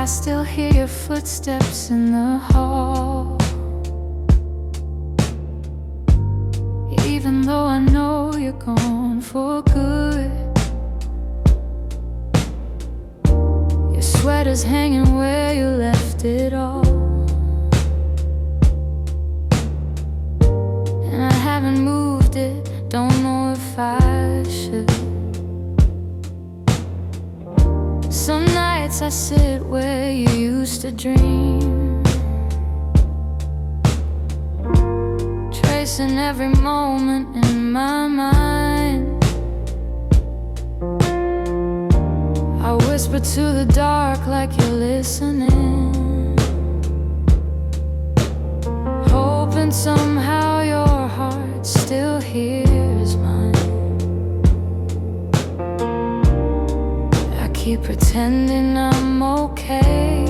still hear your footsteps in the hall, even though I know you're gone for good. Your sweater's hanging where you left it all, and I haven't moved it, don't know if I should. Some nights I sit where you used to dream, tracing every moment in my mind. I whisper to the dark like you're listening, hoping somehow your heart still hears mine. I keep pretending I'm okay,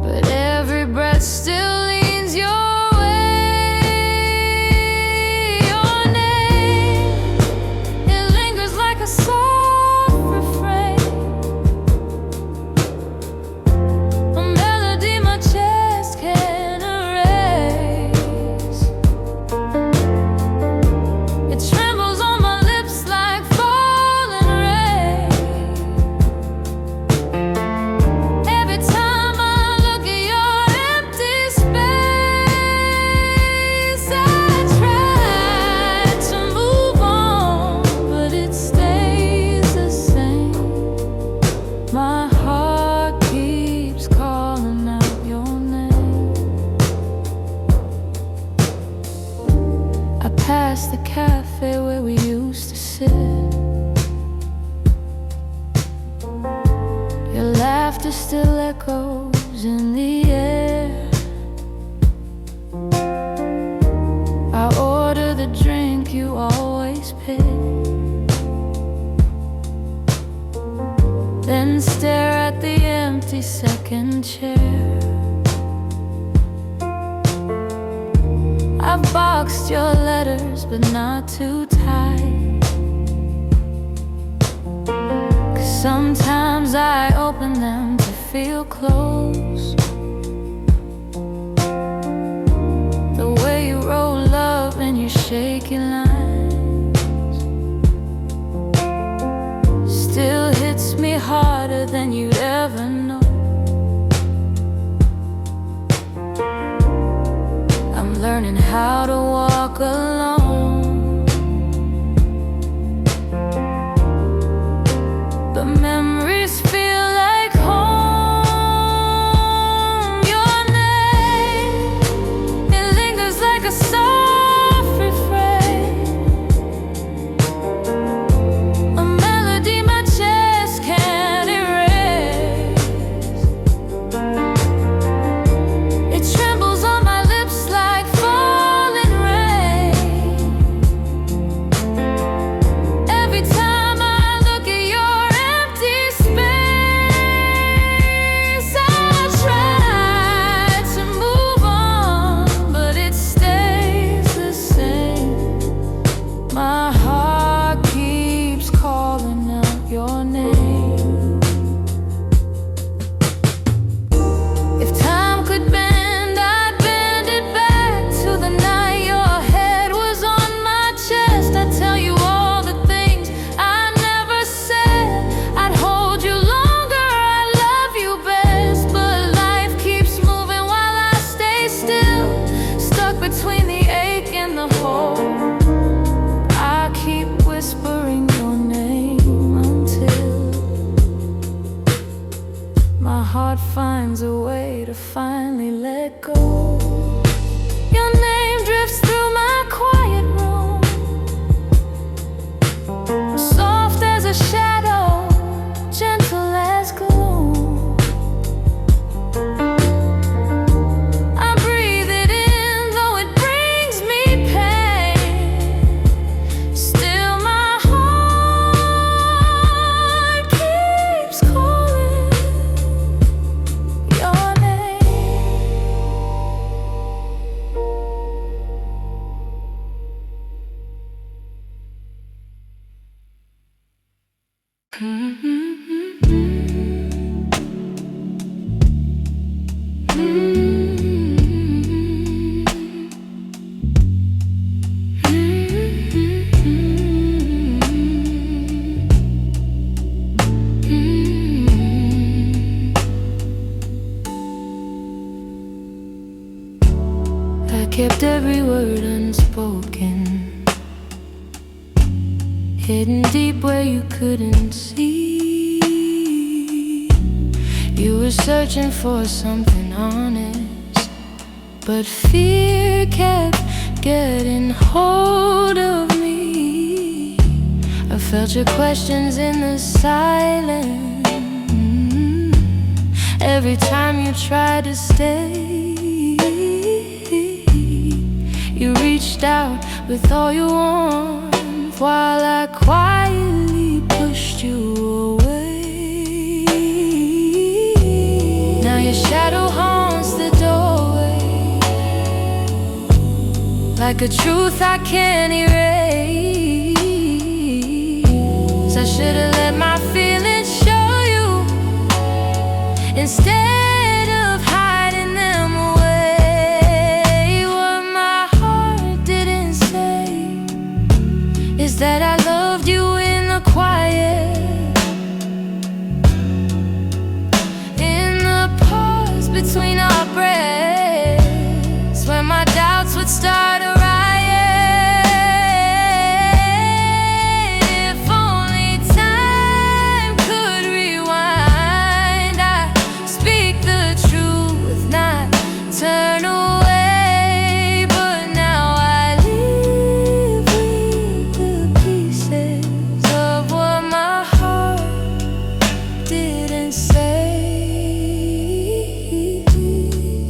but every breath still leans your way. Your name, it lingers like a soft refrain, a melody my chest can't erase. It trembles on my lips like falling rain. Every time I look at your empty space, I try to move on, but it stays the same. My heart keeps calling out your name. I pass the cafe where we used to sit. Your laughter still echoes in the air. I order the drink you always pick, then stare at the empty second chair. I've boxed your letters, but not too tight, 'cause sometimes I open them to feel close. The way you roll up in your shaky lines still hits me harder than you'd ever know. I'm learning how to walk alone, but memories feel like home. Your name, it lingers like a soft refrain, a melody my chest can't erase. It trembles on my lips like falling rain. Every time I look at your empty space, I try to move on, but it stays the same. My heart keeps calling out your name. If time could bend, I'd bend it back to the night your head was on my chest. I'd tell you all the things I never said. I'd hold you longer, I love you best. But life keeps moving while I stay still, stuck between the ache and the hope. I keep whispering your name until my heart finds a way to finally let go. Your name drifts through my quiet room, soft as a shadow, gentle as gloom. I breathe it in, though it brings me pain. Still my heart keeps calling your name. hidden deep where you couldn't see. You were searching for something honest, but fear kept getting hold of me. I felt your questions in the silence every time you tried to stay. You reached out with all your warmth while I quietly pushed you away. Now your shadow haunts the doorway, like a truth I can't erase. I should've let my feelings show you instead of hiding them away. What my heart didn't say is that I loved you in the quiet, in the pause between our breaths, where my doubts would start a riot. If only time could rewind, I'd speak the truth, not turn away. But now I live with the pieces of what my heart didn't say.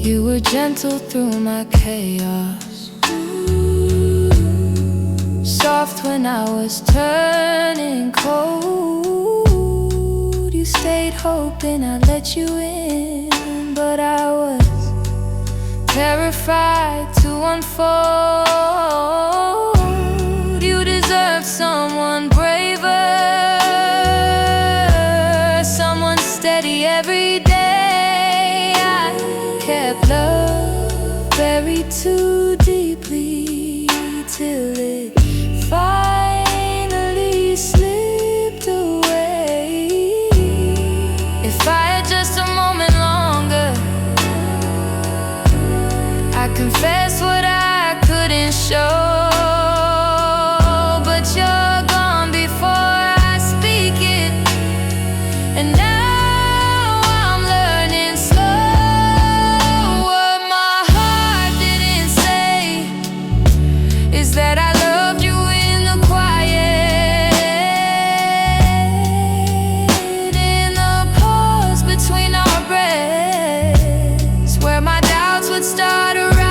You were gentle through my chaos, soft when I was turning cold. You stayed hoping I'd let you in, but I was terrified to unfold. You deserve someone braver, someone steady every day. I kept love buried too deeply till it finally slipped away. If I had just a moment longer, I confess what I couldn't show. But you're gone before I speak it, and now I'm learning slow. What my heart didn't say is that I loved you in the quiet, in the pause between our breaths, where my doubts would start a riot.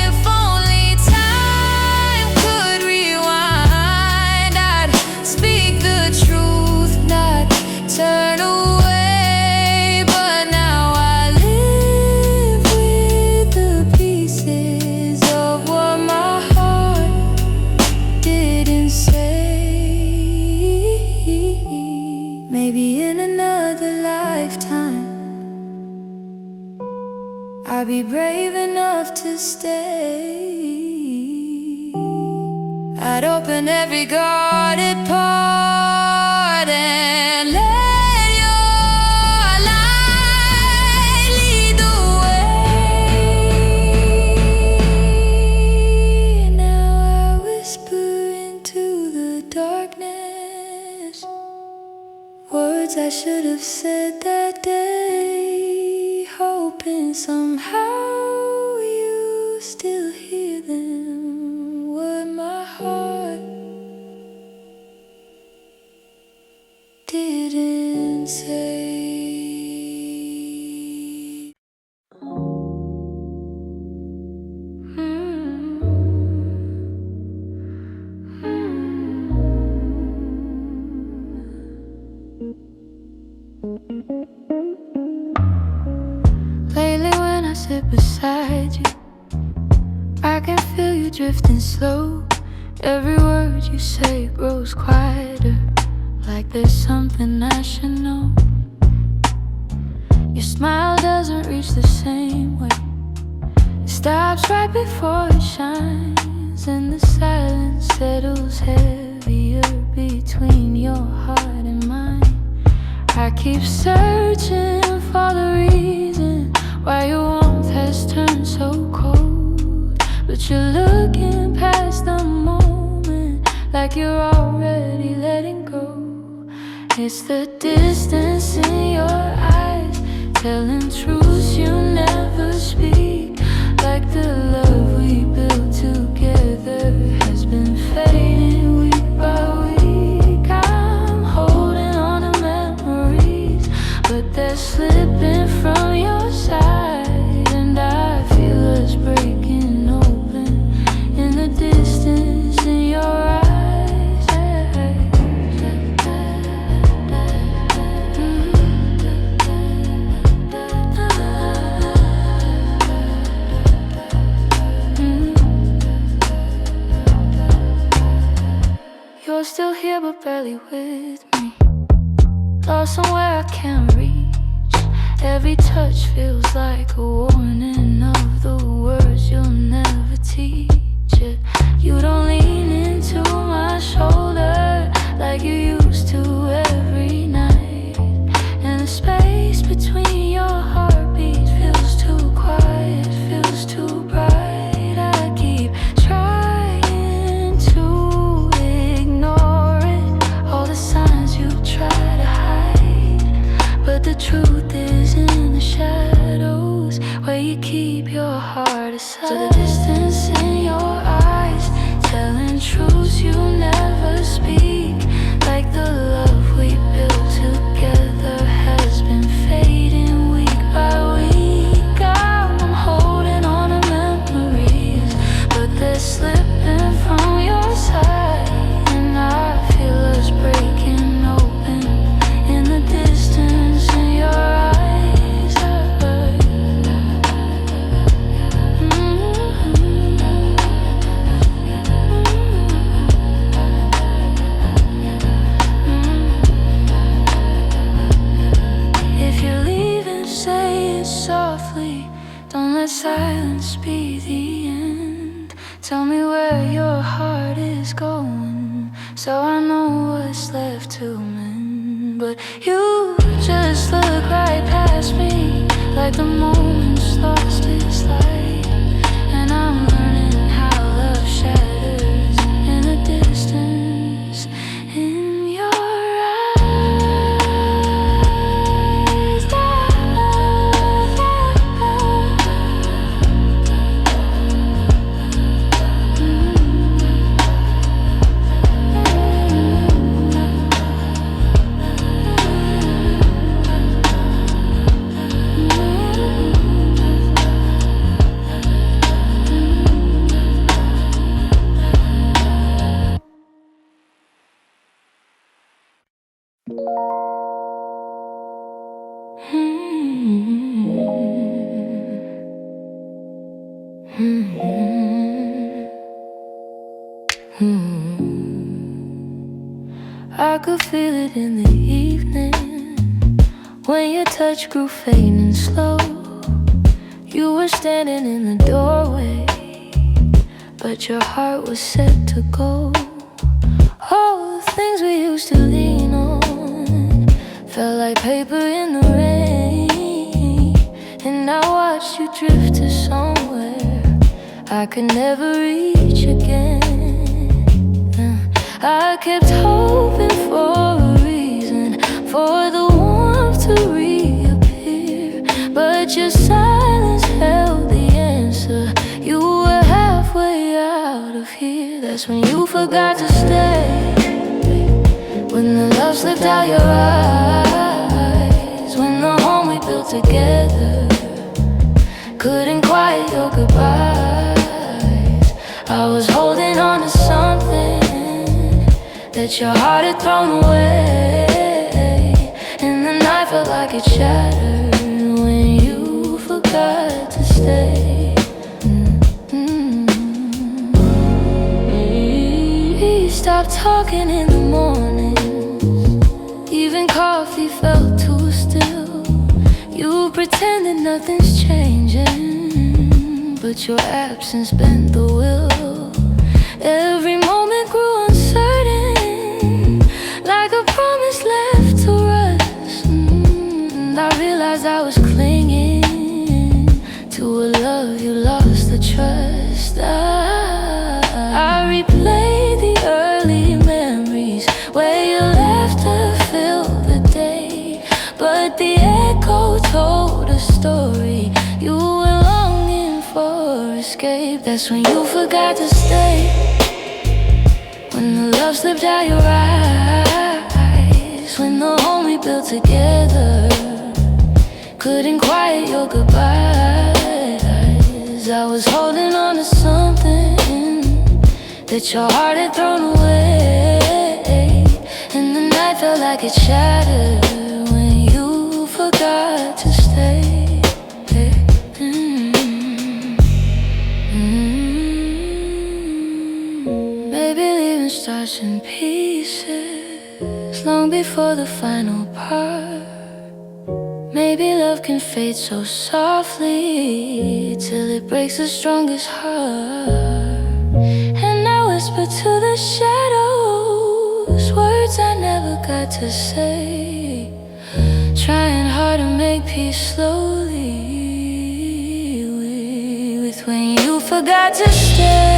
If only time could rewind, I'd speak the truth, not turn away. But now I live with the pieces of what my heart didn't say. Maybe in another lifetime I'll be brave enough to stay. I'd open every guarded part and let your light lead the way. Now I whisper into the darkness words I should have said that day, hoping somehow you still hear them. What my heart didn't say. Lately when I sit beside you, I can feel you drifting slow. Every word you say grows quieter, like there's something I should know. Your smile doesn't reach the same way. It stops right before it shines, and the silence settles heavier between your heart and mine. I keep searching for the reason why your warmth has turned so cold, but but you're looking past the moment, like you're already letting go. It's the distance in your eyes, telling truths you never speak, like the love we built together has been fading week by week. I'm holding on to memories, but they're slipping from your side, and I feel us breaking open in the distance in your eyes. You're still here but barely with me, lost somewhere I can't reach. Every touch feels like a warning of the words you'll never teach. You don't lean into my shoulder like you used to every night, and the space between your heartbeats feels too quiet, feels too bright. I keep trying to ignore it, all the signs you try to hide, but the truth is in the shadows where you keep your heart aside. So the distance in your eyes, telling truths you never speak, like the love we built together has been fading week by week. I'm holding on to memories, but they're slipping from your side, and I feel us breaking open in the distance in your eyes. Softly, don't let silence be the end. Tell me where your heart is going, so I know what's left to mend. But you just look right past me, like the moment's lost its light, and I'm learning how love shatters in the distance in your I could feel it in the evening when your touch grew faint and slow. You were standing in the doorway, but your heart was set to go. All the things we used to lean on felt like paper in the rain, and I watched you drift to somewhere I could never reach again. I kept hoping for a reason for the warmth to reappear, but your silence held the answer. You were halfway out of here. That's when you forgot to stay, when the love slipped out your eyes, when the home we built together couldn't quiet your goodbyes. I was holding on to something that your heart had thrown away, and the night felt like it shattered when you forgot to stay. We stopped talking in the mornings, even coffee felt too still. You pretended nothing's changing, but your absence bent the will. Every moment grew uncertain, like a promise left to rust. And I realized I was clinging to a love you lost the trust. replay the early memories where your laughter filled the day, but the echo told a story. You were longing for escape. That's when you forgot to stay, when the love slipped out your eyes, when the home we built together couldn't quiet your goodbyes. I was holding on to something that your heart had thrown away, and the night felt like it shattered when you forgot to stay. Maybe leaving starts in pieces long before the final part. Maybe love can fade so softly till it breaks the strongest heart. And I whisper to the shadows words I never got to say, trying hard to make peace slowly with when you forgot to stay.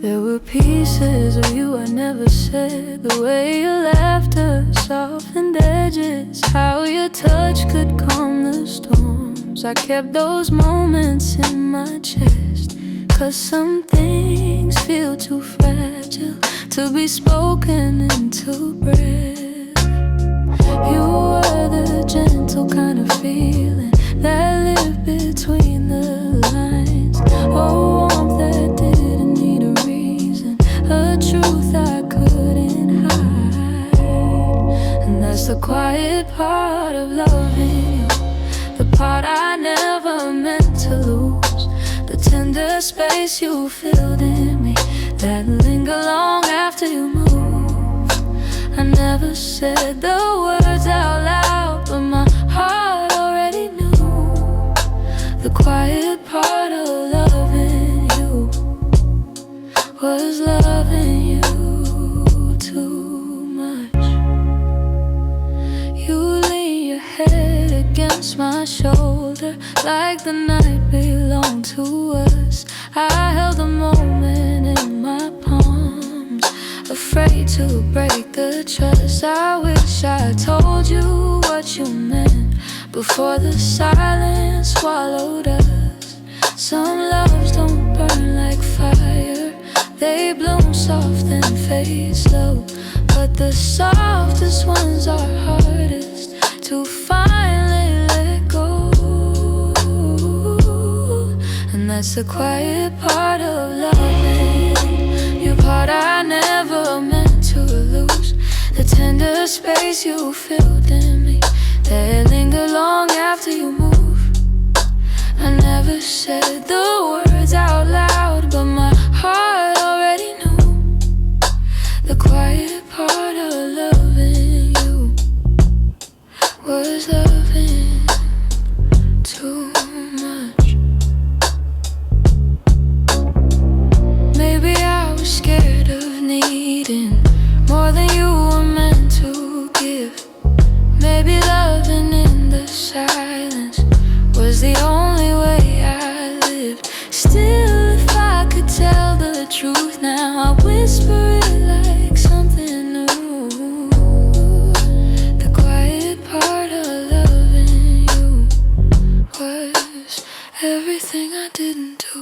There were pieces of you I never said, the way your laughter softened edges, how your touch could calm the storms. I kept those moments in my chest, 'cause some things feel too fragile to be spoken into breath. You were the gentle kind of feeling that lived between the lines, oh, warmth that didn't need a reason, a truth I couldn't hide. And that's the quiet part of loving you, the part I never meant to lose, the tender space you filled in me that linger long after you move. I never said the words out loud, but my heart already knew. The quiet part of loving you was loving you too much. You lean your head against my shoulder like the night belonged to us. I held the moment in my palms, afraid to break the trust. I wish I told you what you meant before the silence swallowed us. Some loves don't burn like fire, they bloom soft and fade slow, but the softest ones are hardest to finally let go. And that's the quiet part of loving, your part I never meant to lose, the tender space you filled in me that linger long after you move. I never said the words out loud, but my heart already knew. The quiet part of loving you was loving too much. Maybe I was scared of needing more than you were meant to give. Maybe loving in the silence was the only way I lived. Still, if I could tell the truth now, I'd whisper it like something new. The quiet part of loving you was everything I didn't do.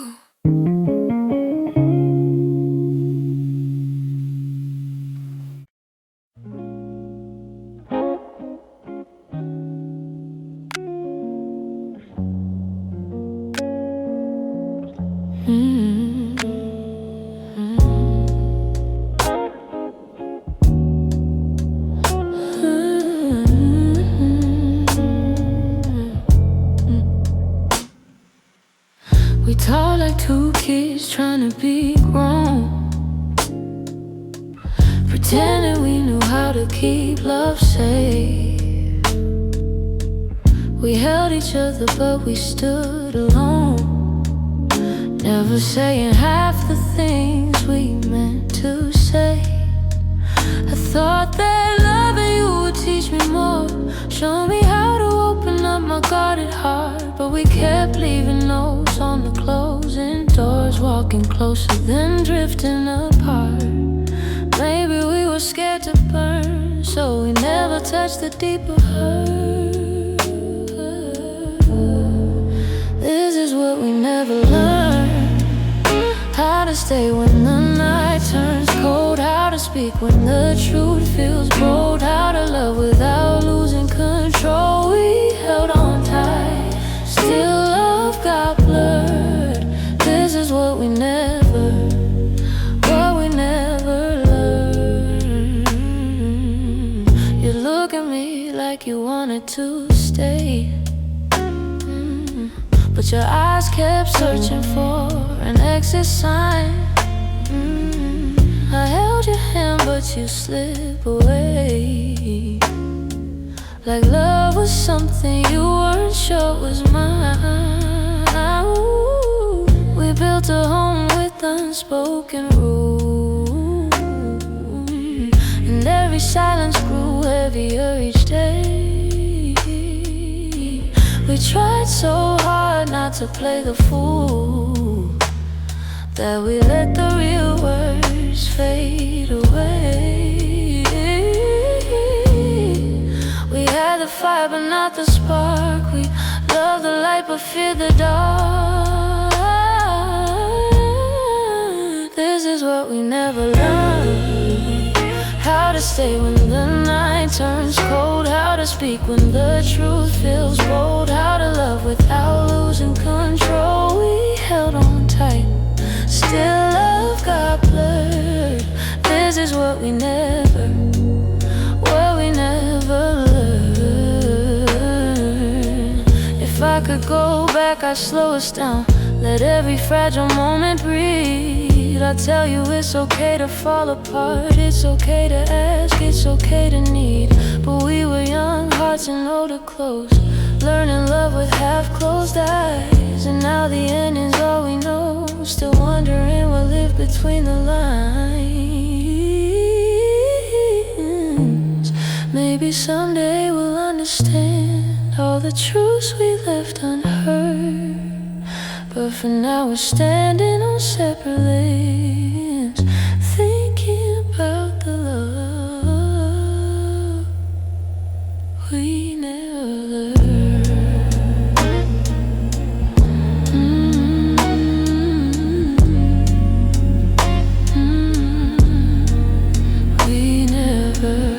kids trying to be grown, pretending we knew how to keep love safe. We held each other but we stood alone, never saying half the things we meant to say. I thought that loving you would teach me more, show me how to open up my guarded heart. But we kept leaving notes on the closing doors, walking closer then drifting apart. Maybe we were scared to burn, so we never touched the deeper hurt. This is what we never learned, how to stay when the night turns cold, how to speak when the truth feels bold, how to love without losing control. We held on tight, still love got blurred. This is what we never learned. You look at me like you wanted to stay, but your eyes kept searching for an exit sign. I held your hand but you slip away, like love was something you weren't sure was mine. Ooh, we built a home with unspoken rules, and every silence grew heavier each day. We tried so hard not to play the fool, that we let the real words fade away. We had the fire but not the spark, we loved the light but feared the dark. This is what we never learned, how to stay when the night turns cold, how to speak when the truth feels bold, how to love without losing control. We held on tight, still love got blurred. This is what we never learned. If I could go back, I'd slow us down, let every fragile moment breathe. I tell you it's okay to fall apart, it's okay to ask, it's okay to need. But we were young, hearts and older close, learning love with half-closed eyes. And now the ending's all we know, still wondering what lived between the lines. Maybe someday we'll understand all the truths we left unheard, but for now we're standing on separate lanes, thinking about the love we never learned. We never.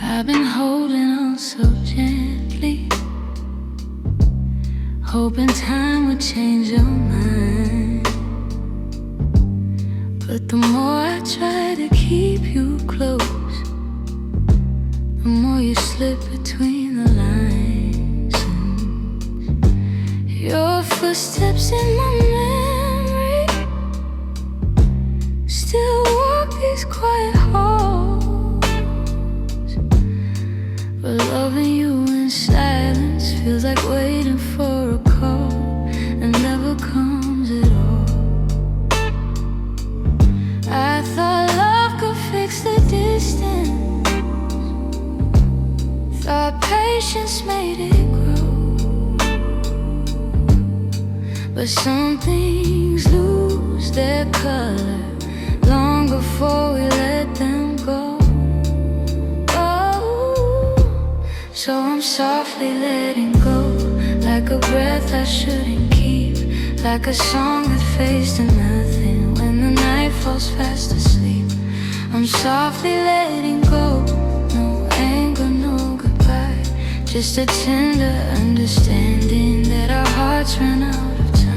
I've been holding on so gently, hoping time would change your mind. But the more I try to keep you close, the more you slip between the lines. Your footsteps in my memory still walk these quiet halls. But loving you in silence feels like waiting for a call that never comes at all. I thought love could fix the distance, thought patience made it grow. But some things lose their color long before we let them go. So I'm softly letting go, like like a breath I shouldn't keep, like a song that fades to nothing when the night falls fast asleep. I'm softly letting go, no anger, no goodbye, just a tender understanding that our hearts run out of time.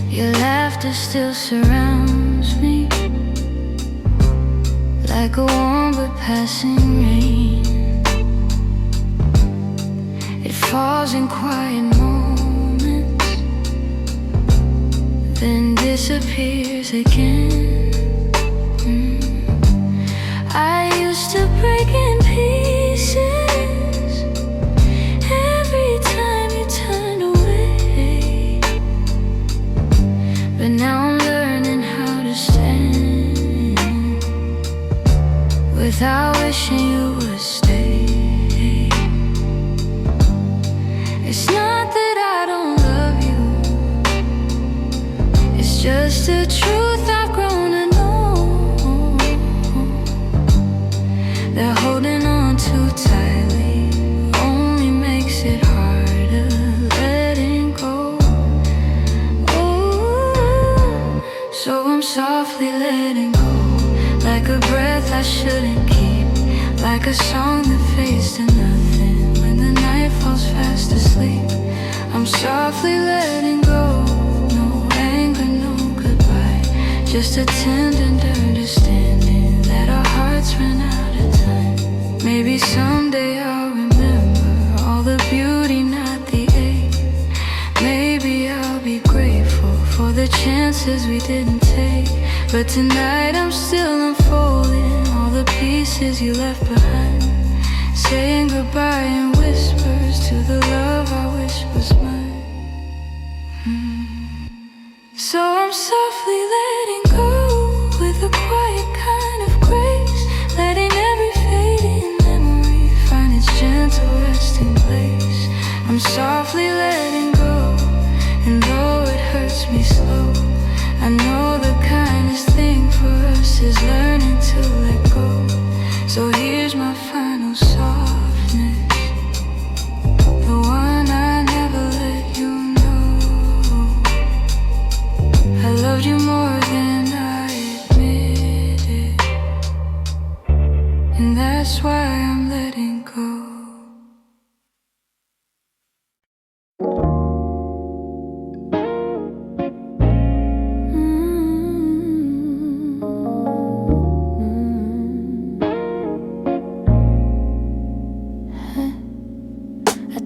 Your laughter still surrounds me, like a warm but passing rain. It falls in quiet moments, then disappears again. I used to break in pieces every time you turned away, but now I'm learning how to stand without wishing you would stay. It's not that I don't love you, it's just the truth I've grown to know, that holding on too tightly only makes it harder letting go. Ooh, so I'm softly letting go, like a breath I shouldn't keep, like a song that fades to nothing when the night falls fast asleep. I'm softly letting go, no anger, no goodbye, just a tender understanding that our hearts ran out of time. Maybe someday I'll remember all the beauty, not the ache. Maybe I'll be grateful for the chances we didn't take, but tonight I'm still unfolding all the pieces you left behind, saying goodbye in whispers to the love I wish was mine. So I'm softly letting go with a quiet kind of grace, letting every fading memory find its gentle resting place. I'm softly letting go, and though it hurts me slow, I know the kindest thing for us is learning to let go. So here's my final softness, the one I never let you know. I loved you more than I admitted, and that's why I'm letting go.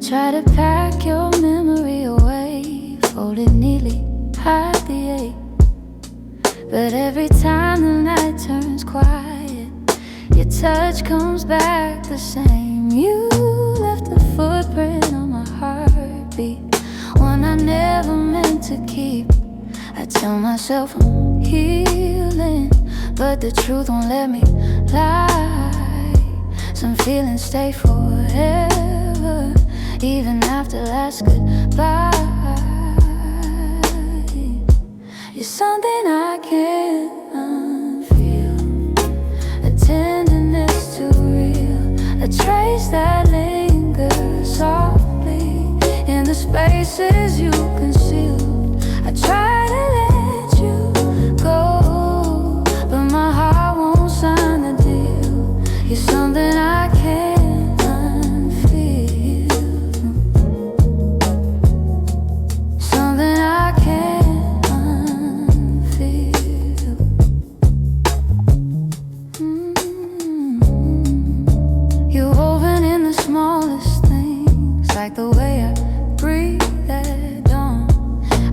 Try to pack your memory away, fold it neatly, hide the ache. But every time the night turns quiet, your touch comes back the same. You left a footprint on my heartbeat, one I never meant to keep. I tell myself I'm healing, but the truth won't let me lie. Some feelings stay forever, even after last goodbye. You're something I can't unfeel, a tenderness too real, a trace that lingers softly in the spaces you concealed. I try to let you go, but my heart won't sign the deal. You're something I can't like the way I breathe at dawn.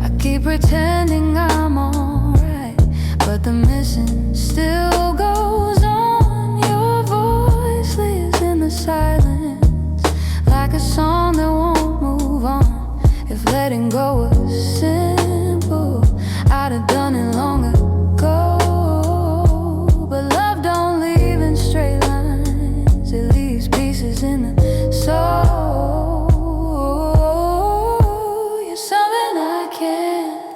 I keep pretending I'm alright, but the missing still goes on. Your voice lives in the silence, like a song that won't move on. If letting go was simple, I'd have done it long ago. But love don't leave in straight lines, it leaves pieces in the soul. Something I can't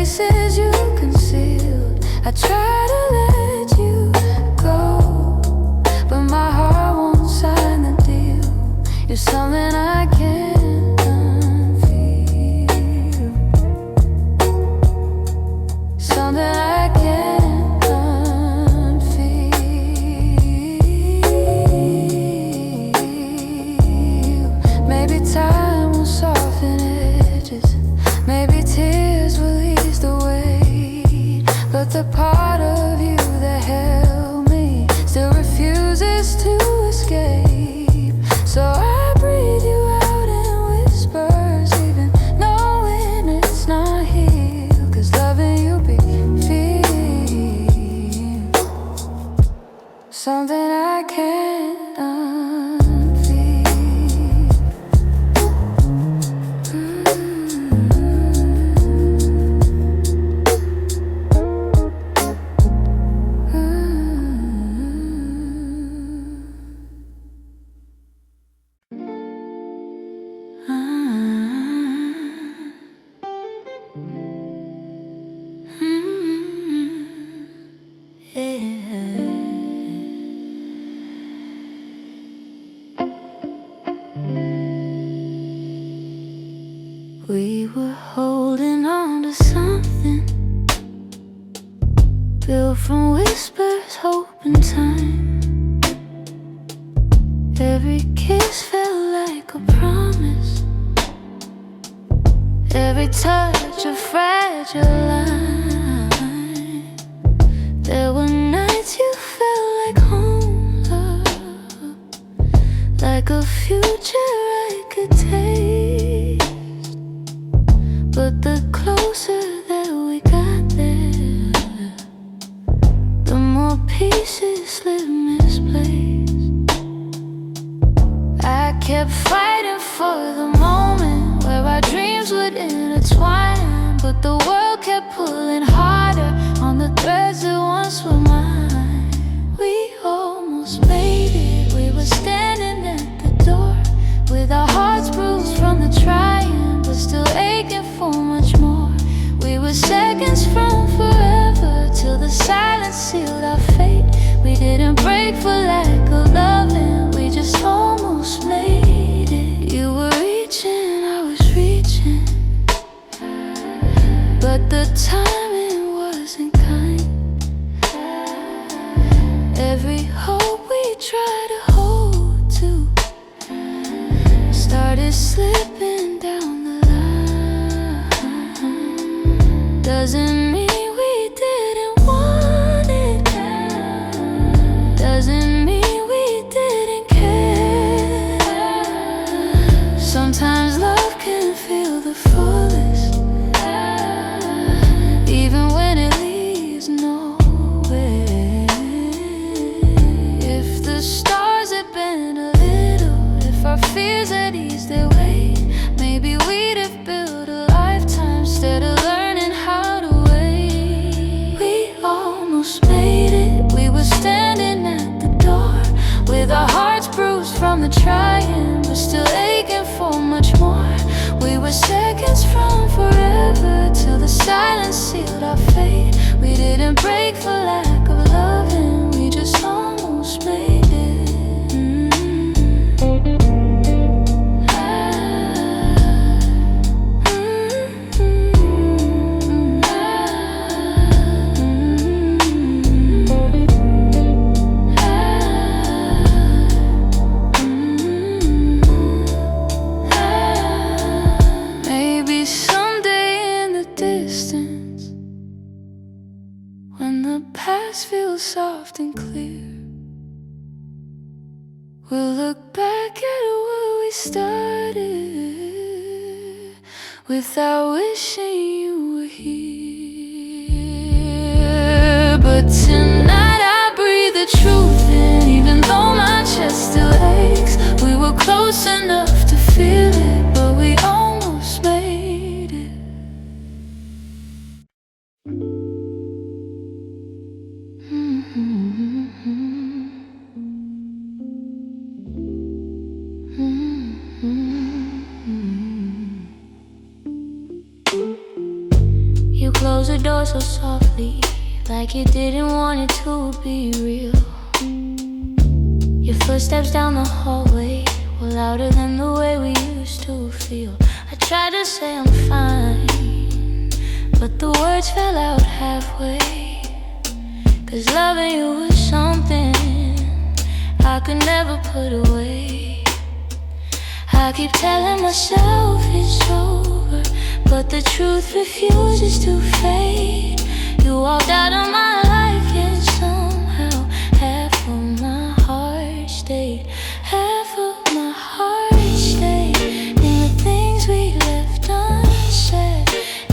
places you concealed. I try to let you go, but my heart won't sign the deal. You're something I can't unfeel, something I can't unfeel. Maybe time will soften edges, maybe tears will ease the weight, but the part of you that held me still refuses to escape. So I breathe you out in whispers, even knowing it's not here. 'Cause loving you be feel something I can't unfeel. We were holding on to something built from whispers, hope, and time. Every kiss felt like a promise, every touch a fragile line. There were nights you felt like home, love, like a future I could taste. But the closer that we got there, the more pieces slip misplaced. I kept fighting for the moment where our dreams would intertwine, but the world kept pulling harder on the threads that once were mine. We almost made it, we were standing at the door, with our hearts bruised from the trying, but still aching for much more. We were seconds from forever, till the silence sealed our fate. We didn't break for lack of loving, we just almost made it. You were reaching, I was reaching, but the timing wasn't kind. Every hope we tried to hold to started slipping down the line. Doesn't mean we didn't want it, doesn't mean we didn't care. Sometimes love can feel the fullest, even when it leaves nowhere. If the stars had been a little, if our fears had eased their weight, maybe we'd have built a lifetime instead of learning how to wait. We almost made it, we were standing at the door, with our hearts bruised from the trying, but still aching for much more. We were seconds from forever, till the silence sealed our fate. We didn't break for lack of loving, we just almost made it. Maybe someday in the distance, when the past feels soft and clear, we'll look back at where we started, without wishing you were here. But tonight I breathe the truth in, even though my chest still aches. We were close enough to feel it, but we almost made it. You closed the door so softly, like you didn't want it to be real. Your footsteps down the hallway were louder than the way we used to feel. I tried to say I'm fine, but the words fell out halfway. 'Cause loving you was something I could never put away. I keep telling myself it's over, but the truth refuses to fade. You walked out of my life, yet somehow half of my heart stayed. Half of my heart stayed in the things we left unsaid,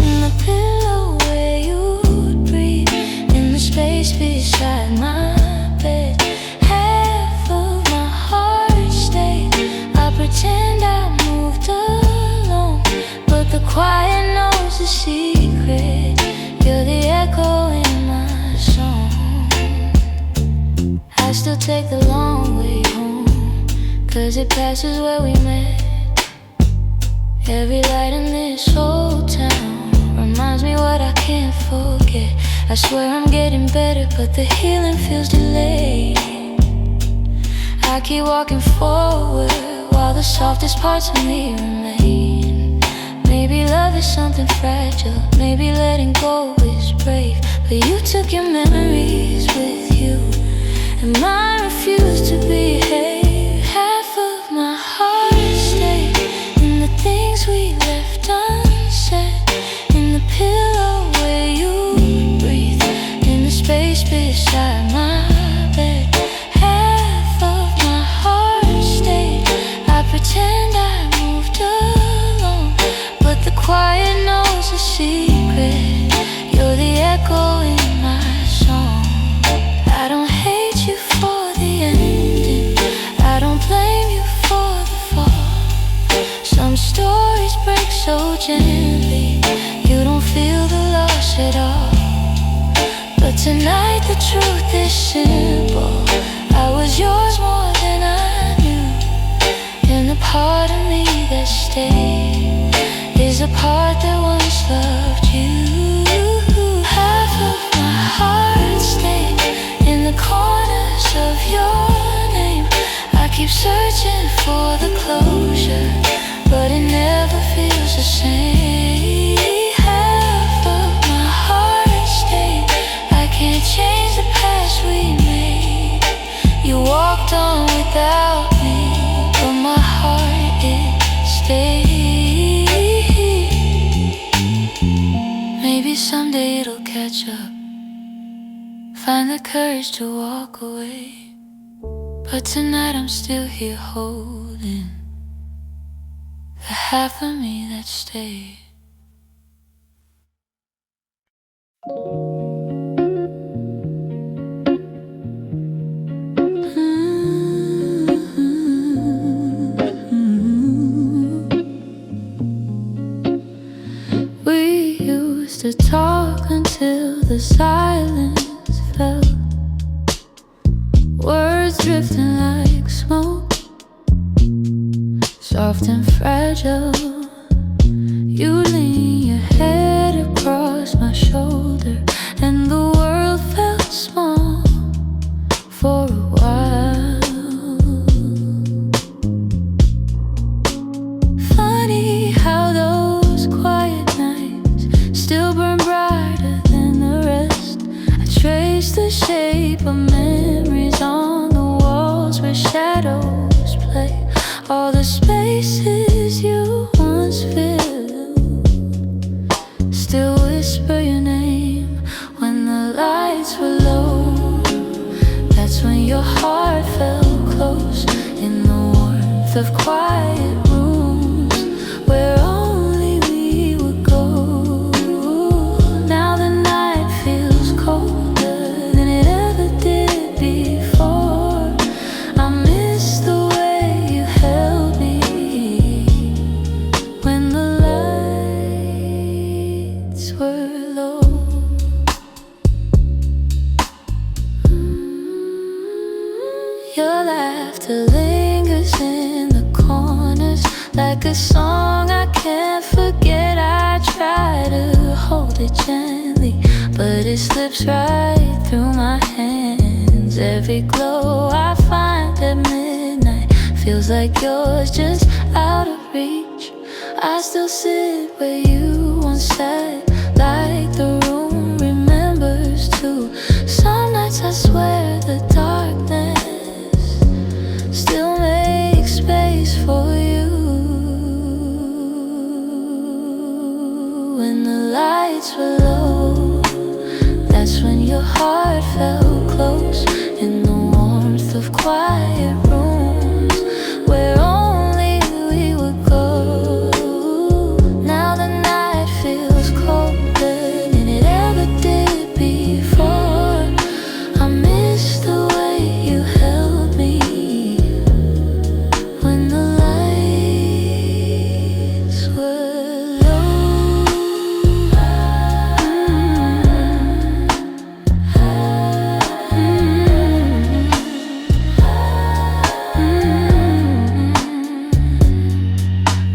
in the pillow where you'd breathe, in the space beside my bed. Half of my heart stayed. I pretend I moved alone, but the quiet knows the secret. You're the echo in my song. I still take the long way home, 'cause it passes where we met. Every light in this whole town reminds me what I can't forget. I swear I'm getting better, but the healing feels delayed. I keep walking forward while the softest parts of me remain. Maybe love is something fragile, maybe letting go is brave, but you took your memories with you, and mine refused to behave. Half of my heart stayed in the things we left unsaid, in the pillow where you breathe, in the space beside my bed. Half of my heart stayed. I pretend I moved alone, but the quiet knows the secret. You're the echo in my song. I don't hate you for the ending, I don't blame you for the fall. Some stories break so gently, you don't feel the loss at all. But tonight the truth is simple, I was yours more than I knew. And the part of me that stayed is a part that once loved you. Half of my heart stayed in the corners of your name. I keep searching for the closure, but it never feels the same. Half of my heart stayed. I can't change the past we made. You walked on without me, but my heart, it stayed. Maybe someday it'll catch up, find the courage to walk away, but tonight I'm still here holding the half of me that stayed. We used to talk until the silence fell, words drifting like smoke, soft and fragile. You lean your head across my shoulder, and the world felt small for a while. Funny how those quiet nights still burn brighter than the rest. I trace the shape of memories on the walls where shadows play. All the spaces you once filled still whisper your name when the lights were low. That's when your heart felt close in the warmth of quiet rooms where only we would go. Now the night feels colder than it ever did before. I miss the way you held me when the lights were low. Your laughter lingers in the corners like a song I can't forget. I try to hold it gently, but it slips right through my hands. Every glow I find at midnight feels like yours, just out of reach. I still sit where you once sat, like the room remembers too. Some nights I swear the darkness still makes space for you. When the lights were low, that's when your heart felt close, in the warmth of quiet rooms where only we would go. Now the night feels colder than it ever did before. I miss the way you held me when the lights were low.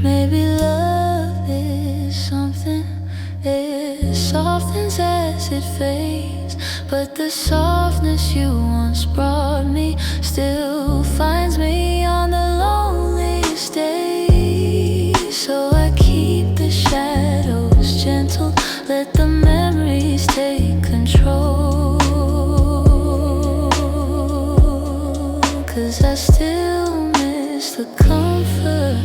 Maybe love is something, it softens as it fades, but the softness you once brought me still finds me on the loneliest days. So I keep the shadows gentle, let the memories take control, 'cause I still miss the comfort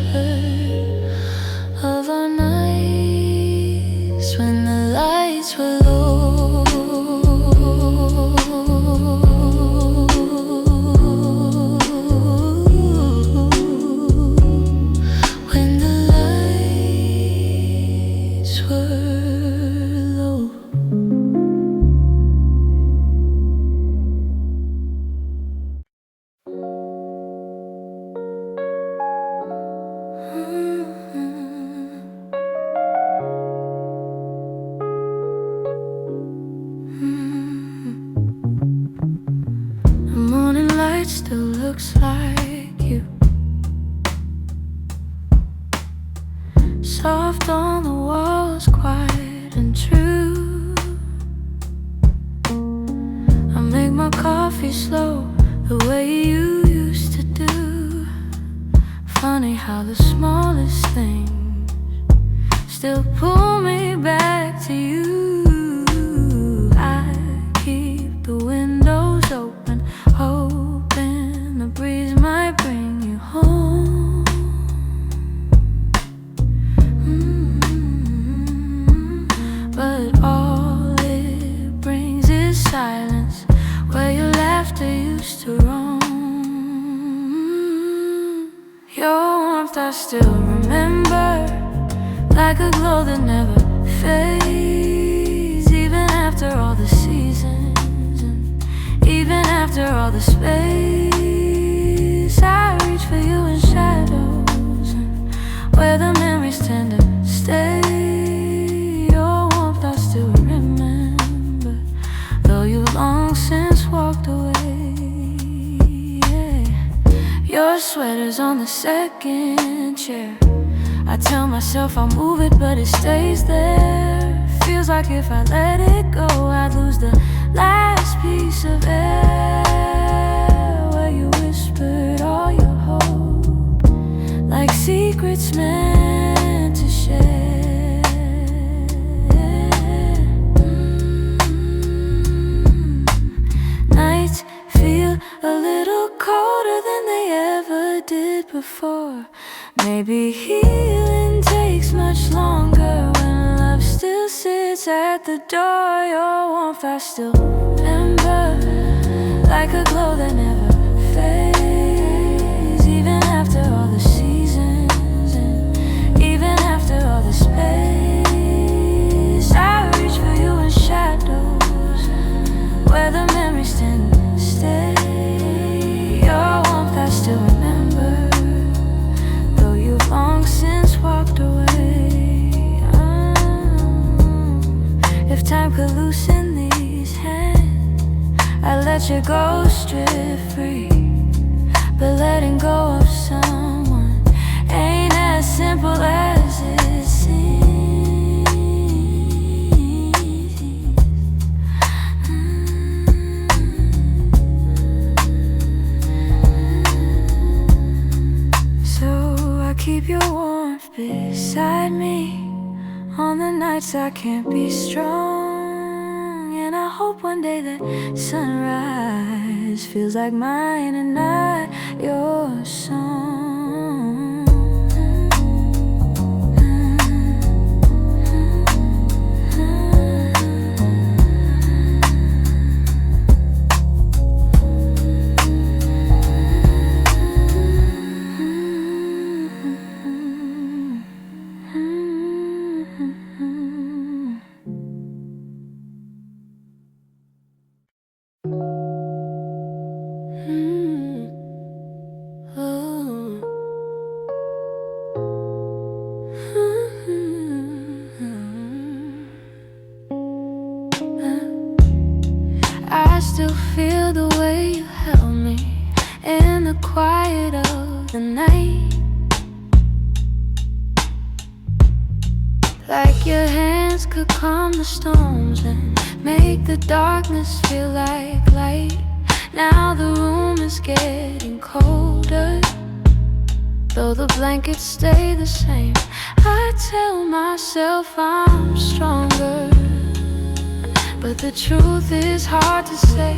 of our nights when the lights were low. When the lights were low. The morning light still looks like you, soft on the walls, quiet and true. I make my coffee slow, the way you used to do. Funny how the smallest things still pull me back to you. I keep the windows open, hoping the breeze might bring you home. But all it brings is silence, where your laughter used to roam. Your warmth I still remember, like a glow that never fades, even after all the seasons, and even after all the space. I reach for you in shadows, and where the memories tend to stay. Your warmth I still remember, though you've long since walked away. Yeah. Your sweater's on the second chair. I tell myself I'll move it, but it stays there. Feels like if I let it go, I'd lose the last piece of air, where you whispered all your hope, like secrets meant to share. Nights feel a little colder than they ever did before. Maybe healing takes much longer when love still sits at the door. Your warmth I still remember, like a glow that never fades, even after all the seasons, and even after all the space. I reach for you in shadows, where the memories tend to stay. Your warmth I still remember, though you've long since walked away. If time could loosen these hands, I'd let you go strip free. But letting go of someone ain't as simple as it seems. on the nights I can't be strong. And I hope one day that sunrise feels like mine and not your song. I still feel the way you held me in the quiet of the night, like your hands could calm the storms and make the darkness feel like light. Now the room is getting colder, though the blankets stay the same. I tell myself I'm stronger, but the truth is hard to say,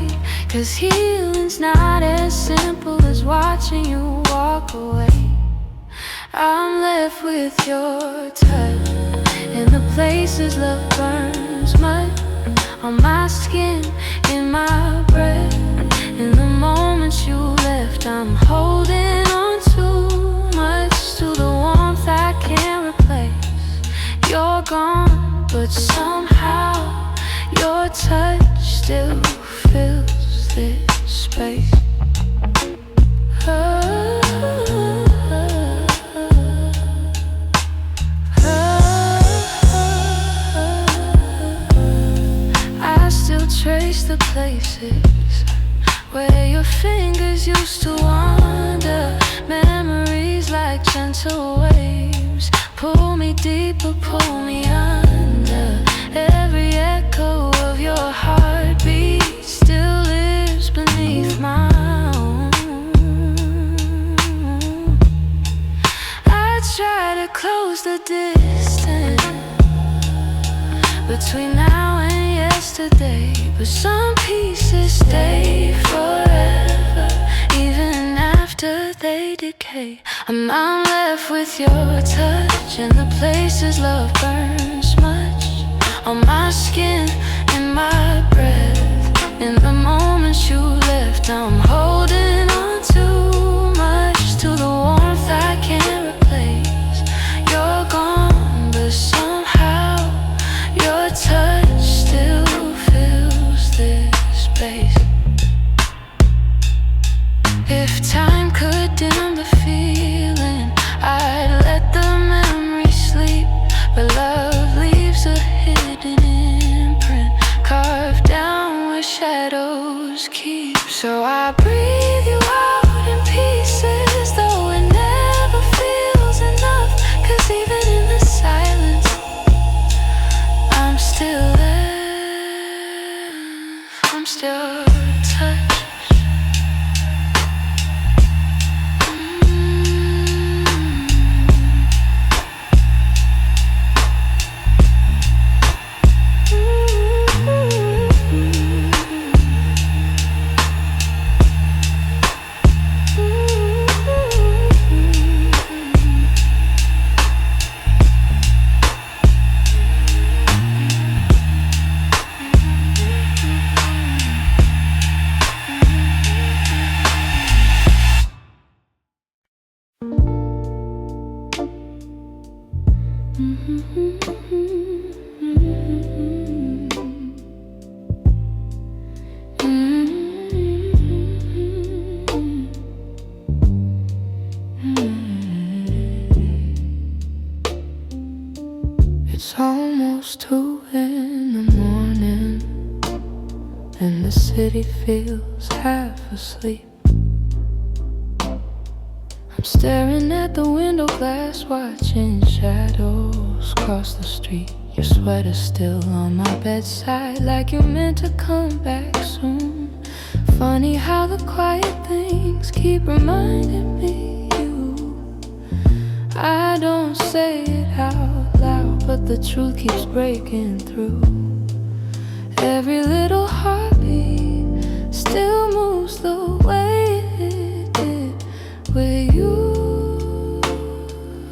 'cause healing's not as simple as watching you walk away. I'm left with your touch in the places love burns mud, on my skin, in my breath. In the moments you left, I'm holding on too much to the warmth I can't replace. You're gone, but somehow your touch still fills this space. I still trace the places where your fingers used to wander. Memories like gentle waves pull me deeper, pull me under. Every echo of your heartbeat still lives beneath my own. I try to close the distance between now and yesterday, but some pieces stay forever, even after they decay. I'm left with your touch in the places love burns much, on my skin, in my breath. In the moments you left, I'm holding on too much to the warmth I can't replace. You're gone, but somehow your touch still fills this space. If time could dim the feeling, I'd let the memory sleep, but love leaves a hidden imprint carved down where shadows keep. So I breathe you out in pieces, though it never feels enough, 'cause even in the silence I'm still there. I'm still touched. It's almost 2 in the morning, and the city feels half asleep. I'm staring at the window glass, watching shadows cross the street. Your sweater's still on my bedside, like you're meant to come back soon. Funny how the quiet things keep reminding me you. I don't say it out loud, but the truth keeps breaking through. Every little heartbeat still moves the way it did with you.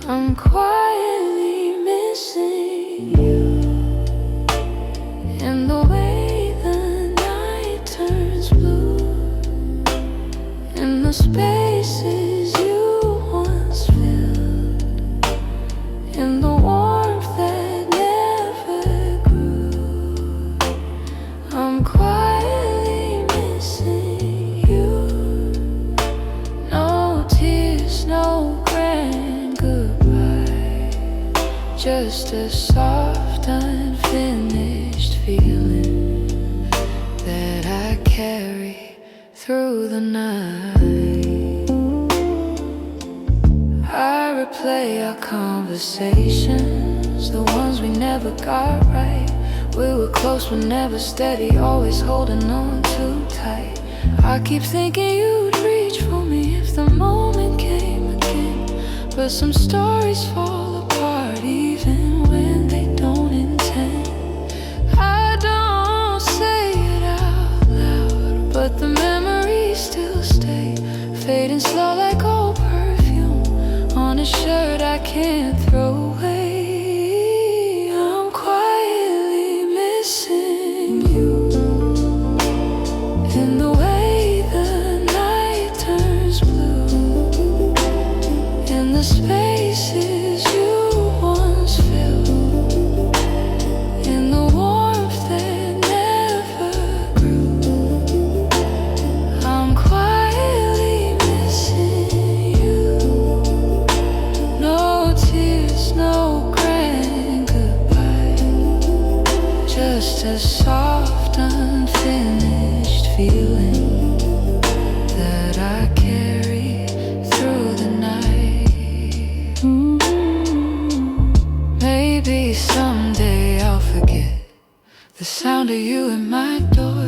I'm quietly missing you, in the way the night turns blue, in the spaces you once filled, in the warmth that never grew. I'm quietly missing you. No tears, no grand goodbye, just a soft, unfinished feeling that I carry through the night. I replay our conversations, the ones we never got right. We were close but never steady, always holding on too tight. I keep thinking you'd reach for me if the moment came again, but some stories fall apart even when they don't intend. I don't say it out loud, but the memories still stay, fading slow like old perfume on a shirt I can't throw away. I'm quietly missing you, in the way the night turns blue, in the spaces you once filled, in the warmth that never grew. I'm quietly missing you. No tears, no grand goodbye, just a soft, unfinished feeling that I carry through the night. Maybe someday I'll forget the sound of you at my door.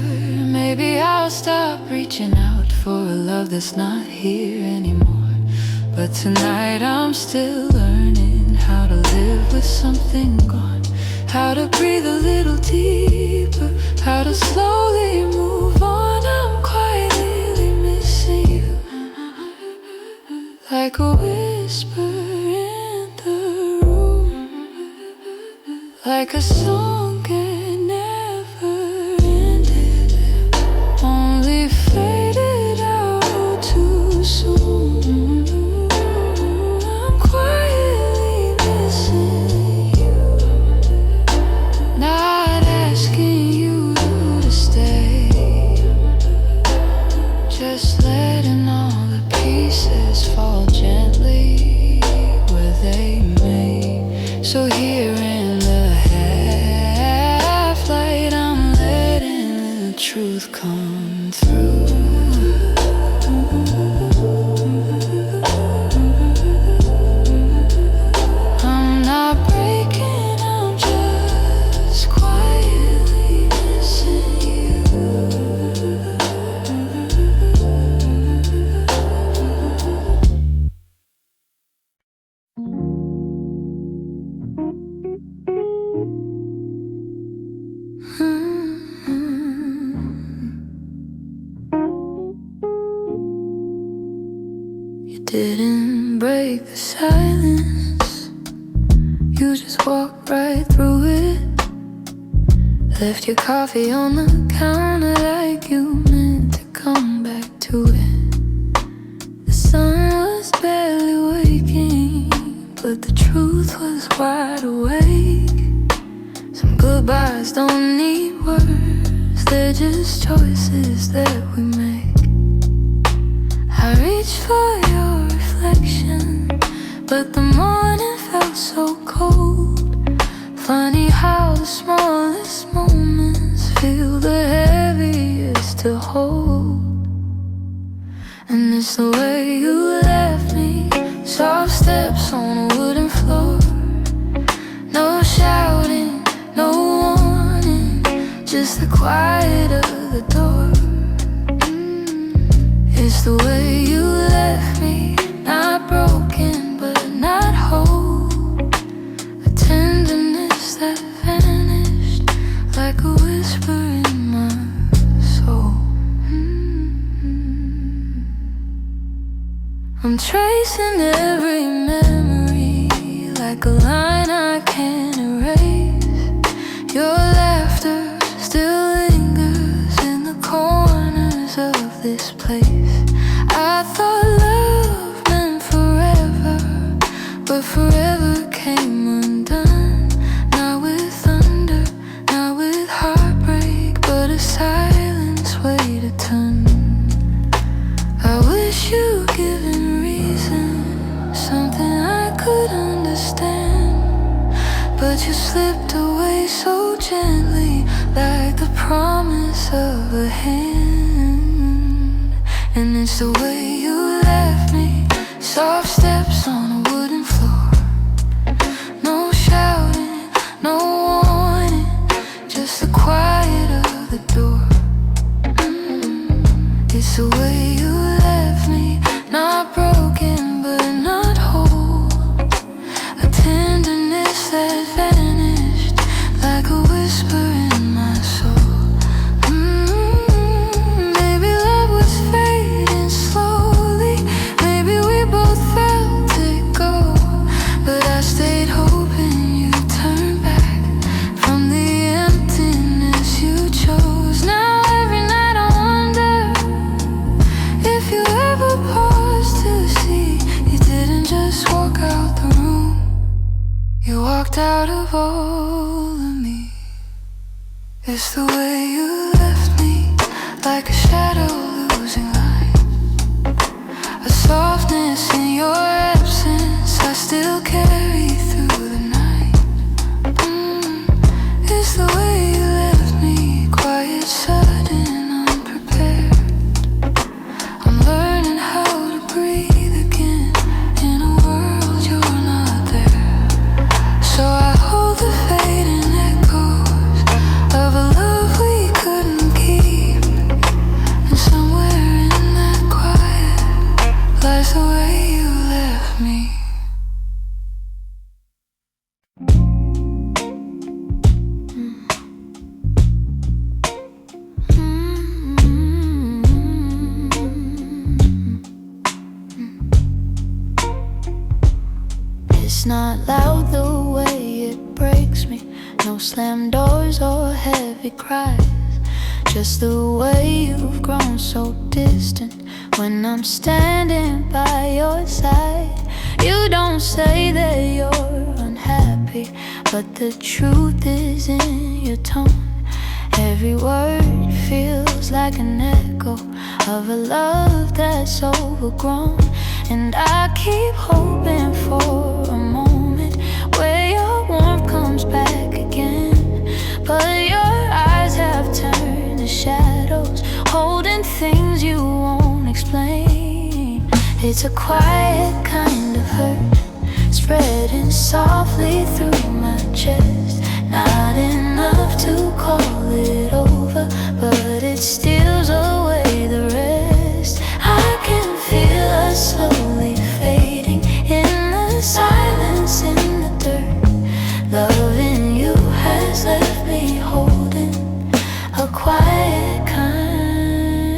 Maybe I'll stop reaching out for a love that's not here anymore. But tonight I'm still learning how to live with something gone, how to breathe a little deeper, how to slowly move on. I'm quietly missing you, like a whisper in the room, like a song that never ended, only faded out too soon. I'm quietly missing you, not asking you to stay, just letting all the pieces fall gently where they may. So here in the half light, I'm letting the truth come through. I'm not breaking, I'm just quietly missing you. You didn't break the silence, you just walked right through it. Left your coffee on the counter like you meant to come back to it. The sun was barely waking, but the truth was wide awake. Some goodbyes don't need words, they're just choices that we make. I reached for your reflection, but the morning felt so cold. Funny how the smallest moments feel the heaviest to hold. And it's the way you left me, soft steps on a wooden floor. No shouting, no warning, just the quiet of the door. It's the way you left me, not broken but not whole. A tenderness I'm tracing every memory like a line I can't erase. Your laughter still lingers in the corners of this place. I thought love meant forever, but forever came undone. Not with thunder, not with heartbreak, but a silence weighed a ton. I wish you'd given reason, something I could understand, but you slipped away so gently, like the promise of a hand. And it's the way you left me, soft steps on a wooden floor. No shouting, no warning, just the quiet of the door. It's the way you left me, not broken but not whole. A tenderness that vanished like a whisper in my soul. Maybe love was fading slowly, maybe we both felt it go, but I stayed hoping you'd turn back from the emptiness you chose. Now every night I wonder if you ever paused to see you didn't just walk out the room, you walked out of all of me. It's the way you left me, like a shadow losing light, a softness in your absence I still carry through the night. It's the way you left me, quiet, sudden, unprepared. I'm learning how to breathe again in a world you're not there. So I hold the fading echoes of a love we couldn't keep, and somewhere in that quiet lies the way you left me. It's not loud the way it breaks me, no slam doors or heavy cries, just the way you've grown so distant when I'm standing by your side. You don't say that you're unhappy, but the truth is in your tone. Every word feels like an echo of a love that's overgrown. And I keep hoping for a moment where your warmth comes back again, but your eyes have turned to shadows, holding things you won't explain. It's a quiet kind of hurt, spreading softly through my chest. Not enough to call it over, but it steals away the rest. I can feel us slowly fading in the silence, in the dirt. Loving you has left me holding a quiet kind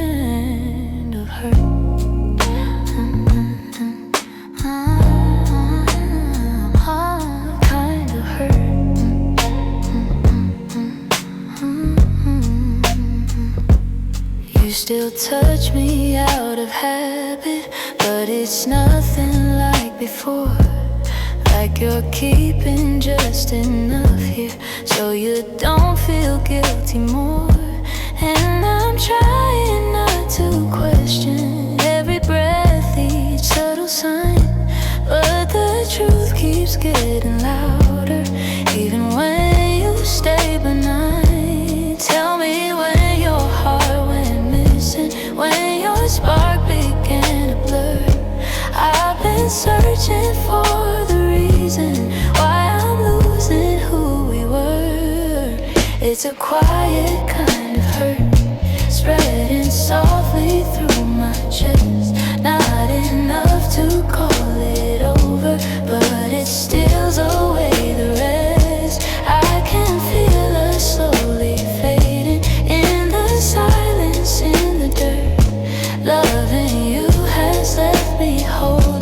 of hurt. Kind of hurt. You still touch me out of habit, but it's nothing like before. Like you're keeping just enough here so you don't feel guilty more. And I'm trying not to question every breath, each subtle sign, but the truth keeps getting louder, even when you stay benign. Tell me when your heart went missing, when your spark began to blur. I've been searching for the reason why I'm losing who we were. It's a quiet kind of hurt, spreading softly through my chest. Not enough to call it over, but it steals away the rest. I can feel us slowly fading in the silence, in the dirt. Loving you has left me whole.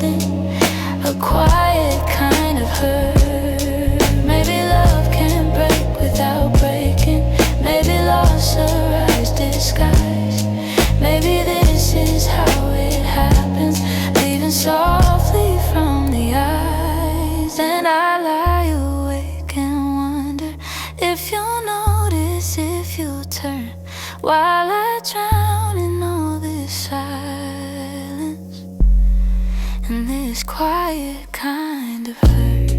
filter while I drown in all this silence and this quiet kind of hurt.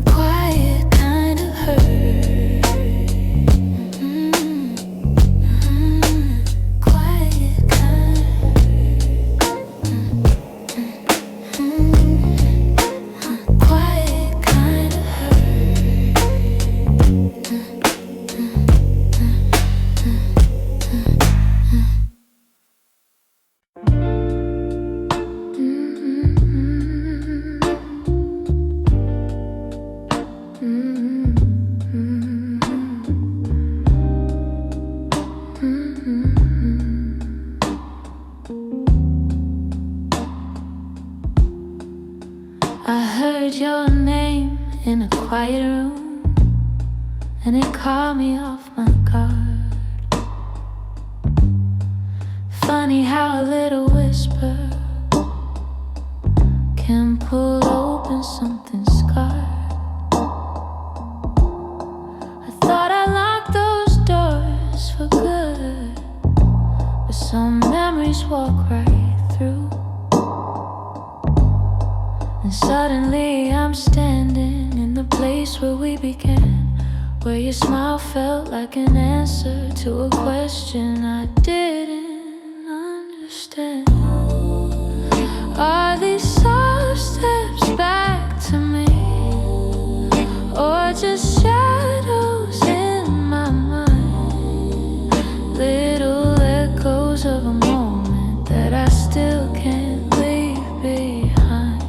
Quiet kind of hurt. Quiet kind of quiet kind of I heard your name in a quiet room, and it caught me off my guard. Funny how a little whisper can pull open something scarred. I thought I locked those doors for good, but some memories walk right through. And suddenly I'm standing in the place where we began, where your smile felt like an answer to a question I didn't understand. Are these soft steps back to me, or just shadows in my mind? Little echoes of a moment that I still can't leave behind.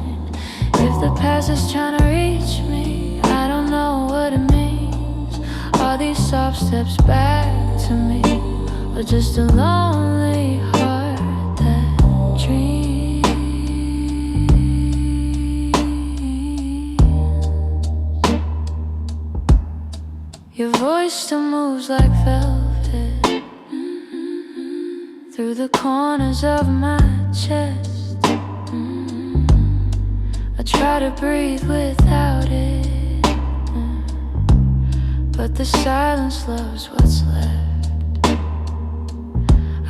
If the past is trying to reach me, I don't know what it means. Are these soft steps back to me, or just a lonely heart that dreams? Your voice still moves like velvet through the corners of my chest. I try to breathe without it, but the silence loves what's left.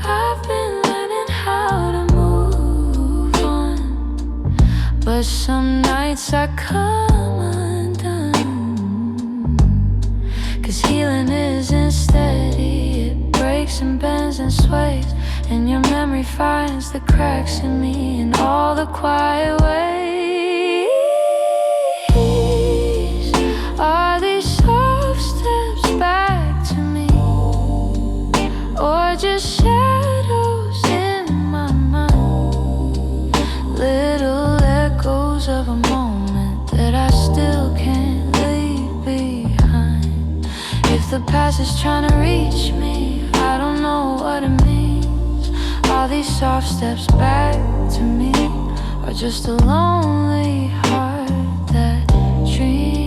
I've been learning how to move on, but some nights I come undone. 'Cause healing isn't steady, it breaks and bends and sways, and your memory finds the cracks in me in all the quiet ways. Are these soft steps back to me, or just shadows in my mind? Little echoes of a moment that I still can't leave behind. If the past is trying to reach me, I don't know what it means. Are these soft steps back to me, or just a lonely heart that dreams?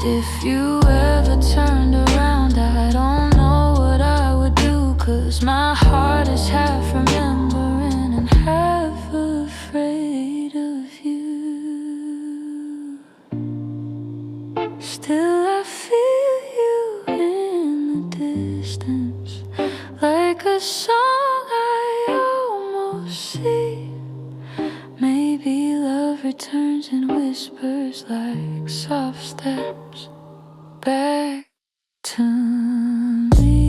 If you ever turned around, I don't know what I would do, 'cause my heart is half remembering and half afraid of you. Still I feel you in the distance, like a song I almost see. Maybe love returns and whispers like soft steps back to me.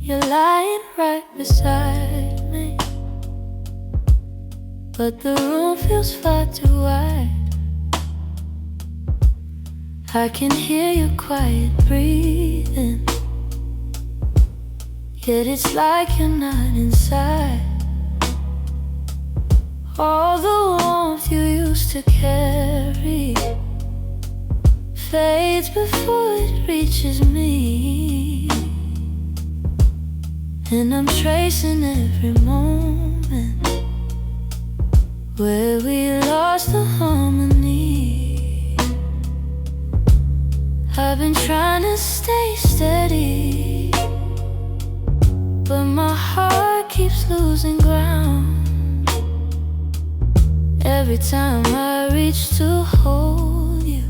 You're lying right beside me, but the room feels far too wide. I can hear your quiet breathing, yet it's like you're not inside. All the warmth you used to carry fades before it reaches me, and I'm tracing every moment where we lost the harmony. I've been trying to stay steady, but my heart keeps losing ground. Every time I reach to hold you,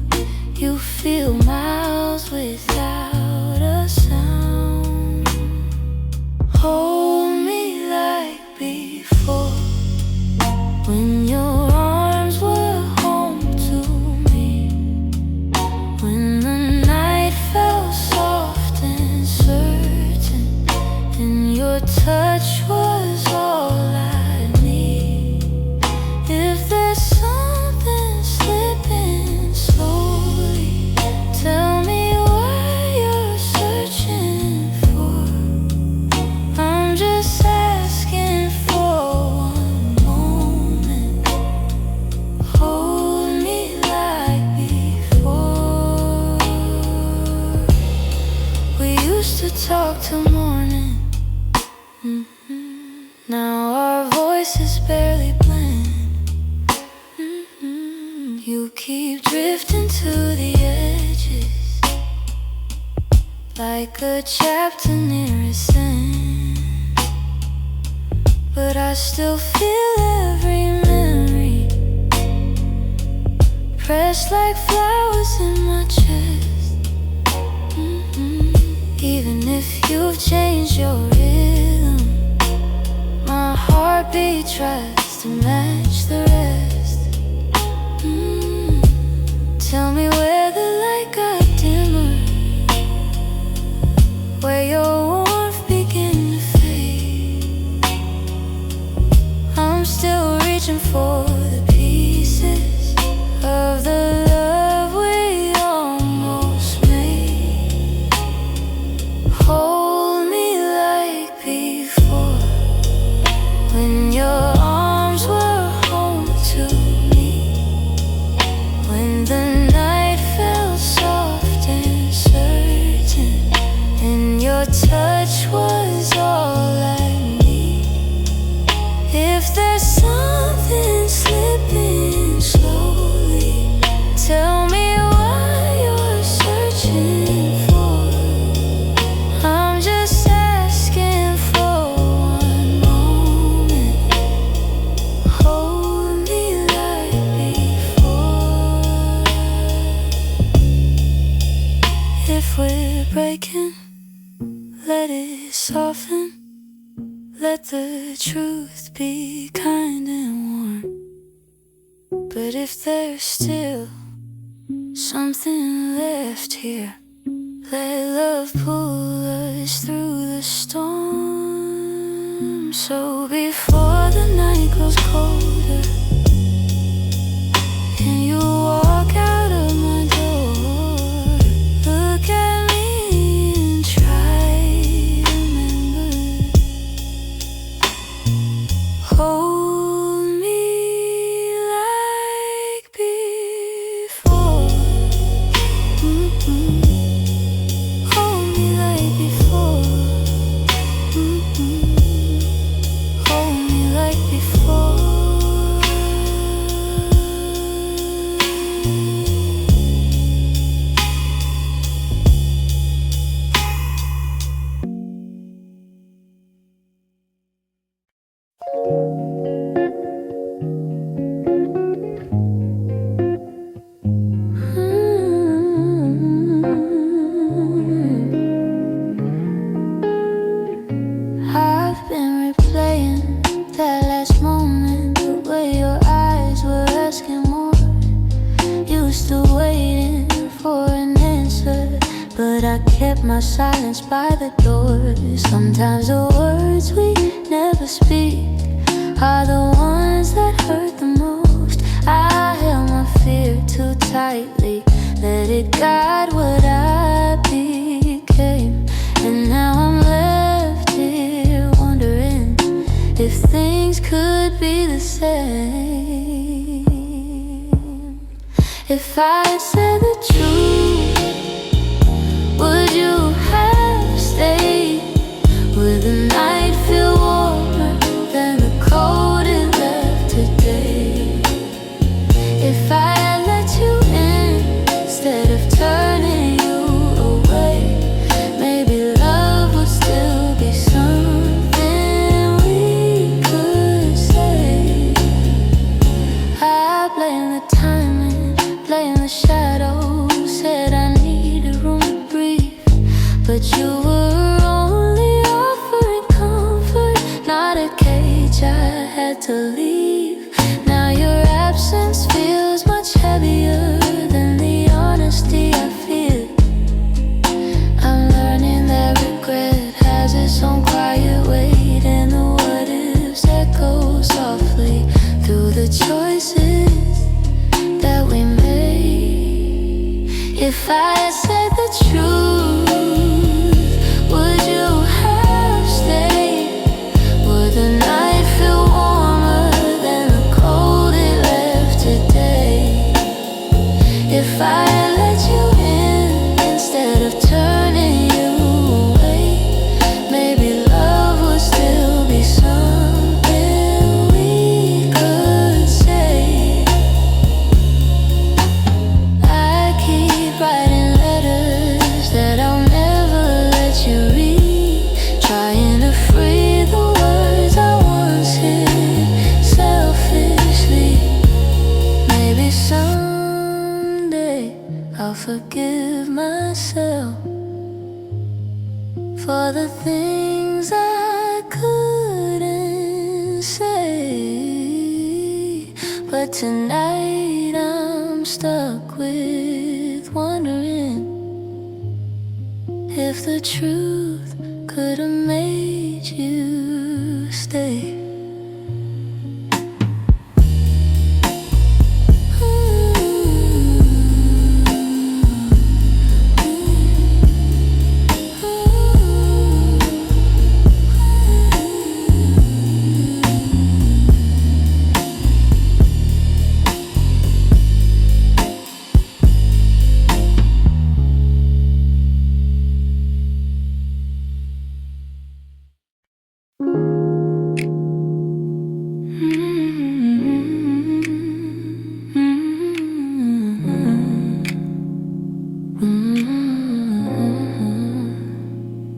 you feel miles without a sound. Hold me like before, when your arms were home to me, when the night felt soft and certain, and your touch was all I need. If there's something slipping slowly, tell me what you're searching for. I'm just asking for one moment. Hold me like before. We used to talk till morning. Now our voices barely blend. You keep drifting to the edges, like a chapter near its end. But I still feel every memory pressed like flowers in my chest. Even if you've changed your rhythm, my heartbeat tries to match the rest. Tell me where the light got dimmer, where your warmth began to fade. I'm still reaching for the pieces of the love we almost made. Hold me like before, when your arms were home to me, when the night felt soft and certain, and your touch was all I need. If there's something slipping slowly, tell me what you're searching for. I'm just asking for one moment. Hold me like before. If we're breaking, let it soften. Let the truth be kind and warm. But if there's still something left here, let love pull us through the storm. So before the night grows colder and you walk out of my door, look at me and try to remember. Hold me like before. Hold me like before. Hold me like before. I've been replaying that last moment, the way your eyes were asking more. You were still waiting for an answer, but I kept my silence by the door. Sometimes the words we never speak are the ones that hurt the most. If I said the truth, would you have stayed? Would the night feel warmer than the cold it left today? If I had let you in instead of turning you away, maybe love would still be something we could say. I blame the timing, blame the shadows, said I needed room to breathe, but you were only offering comfort, not a cage I had to leave. Now your absence feels much heavier than the honesty I feel. I'm learning that regret has its own quiet weight, and the what ifs echo softly through the choices that we made. If I had said the truth, would you have stayed? Would the night feel warmer than the cold it left today? If I had let you in instead of turning you away, maybe love would still be something we could say. I keep writing letters that I'll never let you read, trying to free the words I once hid selfishly. Maybe someday I'll forgive myself for the things I couldn't say. But tonight I'm stuck with wondering if the truth could have made you stay.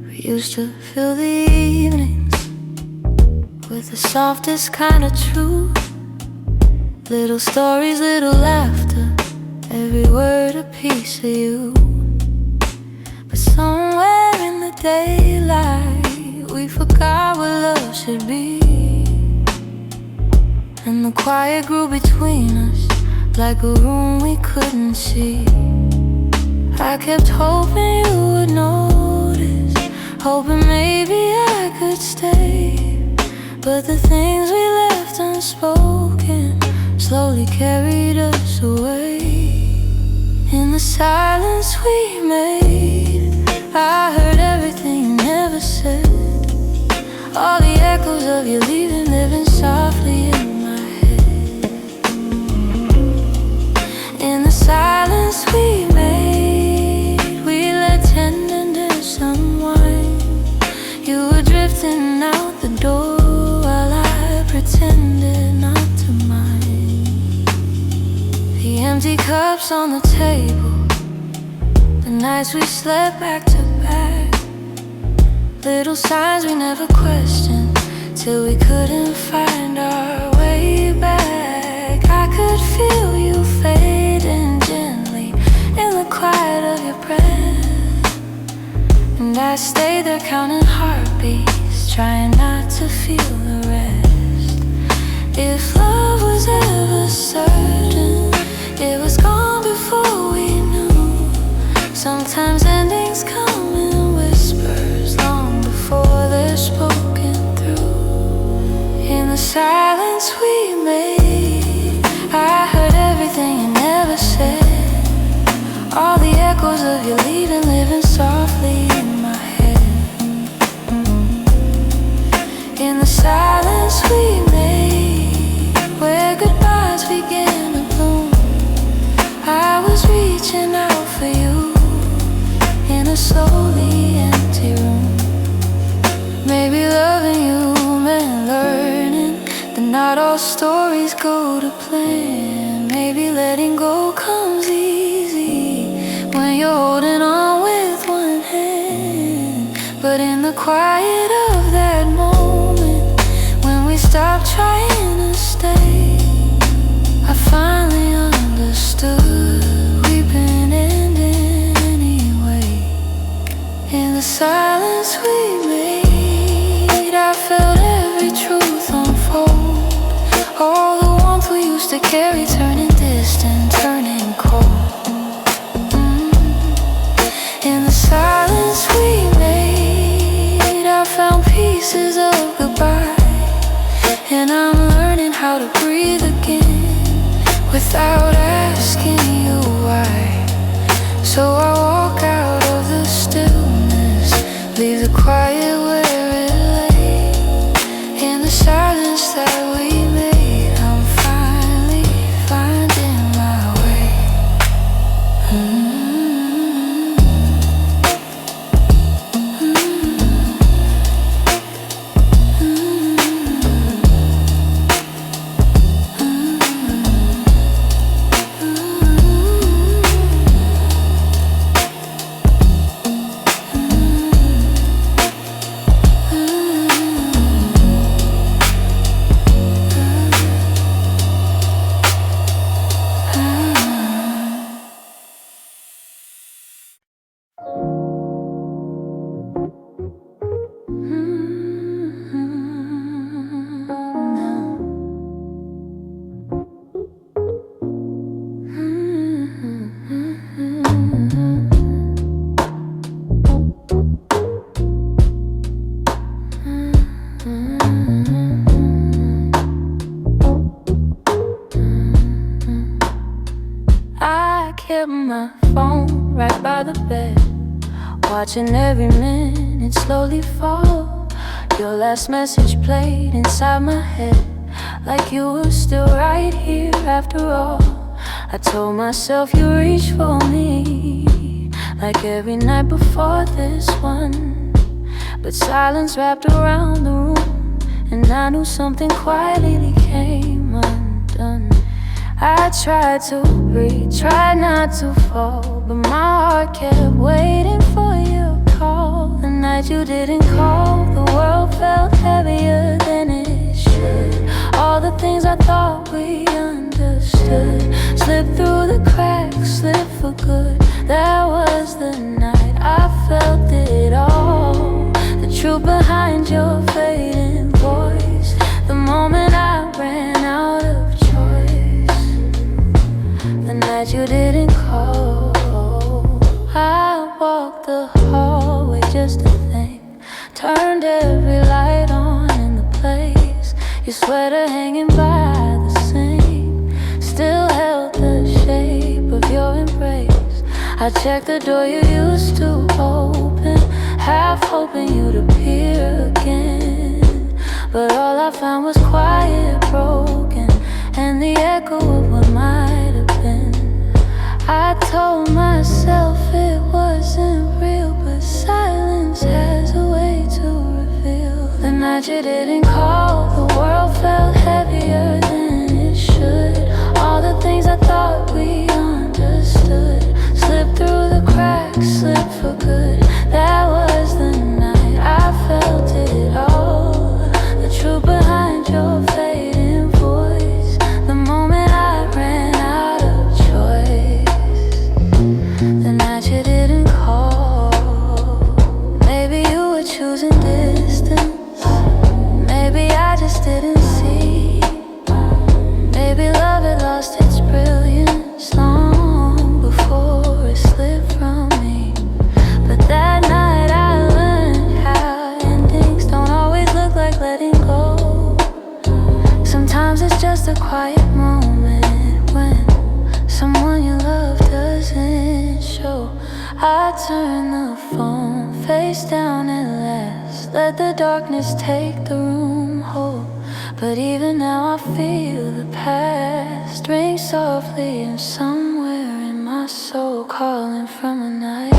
We used to fill the evenings with the softest kind of truth, little stories, little laughter, every word a piece of you. But somewhere in the daylight we forgot what love should be, and the quiet grew between us like a room we couldn't see. I kept hoping you would notice, hoping maybe I could stay, but the things we left unspoken slowly carried us away. In the silence we made, I heard everything you never said, all the echoes of you leaving living softly in my head. In the silence we made, we let tenderness unwind. You were drifting out the door while I pretended not to mind. The empty cups on the table, the nights we slept back to back, little signs we never questioned till we couldn't find our way back. I could feel you fading gently in the quiet of your breath, and I stayed there counting heartbeats, trying not to feel the rest. If love was ever certain, it was gone before we knew. Sometimes endings come in whispers long before they're spoken through. In the silence we made, I heard everything you never said, all the echoes of you leaving living softly in my head. In the silence we made, where goodbyes began not all stories go to plan. Maybe letting go comes easy when you're holding on with one hand. But in the quiet of that moment, when we stop trying to stay, I finally understood we've been ending anyway. In the silence we made, I felt every truth unfold. All the warmth we used to carry turning distant, turning cold. In the silence we made, I found pieces of goodbye. And I'm learning how to breathe again without asking you why. So I walk out of the stillness, leave the quiet where it lay. In the silence that we made, I'm finally finding my way. I kept my phone right by the bed, watching every minute slowly fall. Your last message played inside my head, like you were still right here after all. I told myself you reached for me, like every night before this one. But silence wrapped around the room, and I knew something quietly came undone. I tried to breathe, tried not to fall, but my heart kept waiting for your call. The night you didn't call, the world felt heavier than it should. All the things I thought we understood slipped through the cracks, slipped for good. That was the night I felt it all, the truth behind your fading voice. The moment I ran out of choice, the night you didn't call. I walked the hallway just to think, turned every light on in the place. Your sweater hanging by the sink still held the shape of your embrace. I checked the door you used to open, half hoping you'd appear again. But all I found was quiet, broken, and the echo of what might have been. I told myself it wasn't real, but silence has a way to reveal. The night you didn't call, the world felt heavier than it should. All the things I thought we understood slipped through the cracks, slipped for good. That was the night I felt it all, the truth behind your fading voice. The moment I ran out of choice, the night you didn't call. Maybe you were choosing distance, maybe I just didn't see. Maybe love had lost its brilliance long before it slipped from me. But that night I learned how endings don't always look like letting go. Sometimes it's just a quiet moment when someone you love doesn't show. I turn the phone face down at last, let the darkness take the room whole. But even now I feel the past ring softly, and somewhere in my soul calling from a night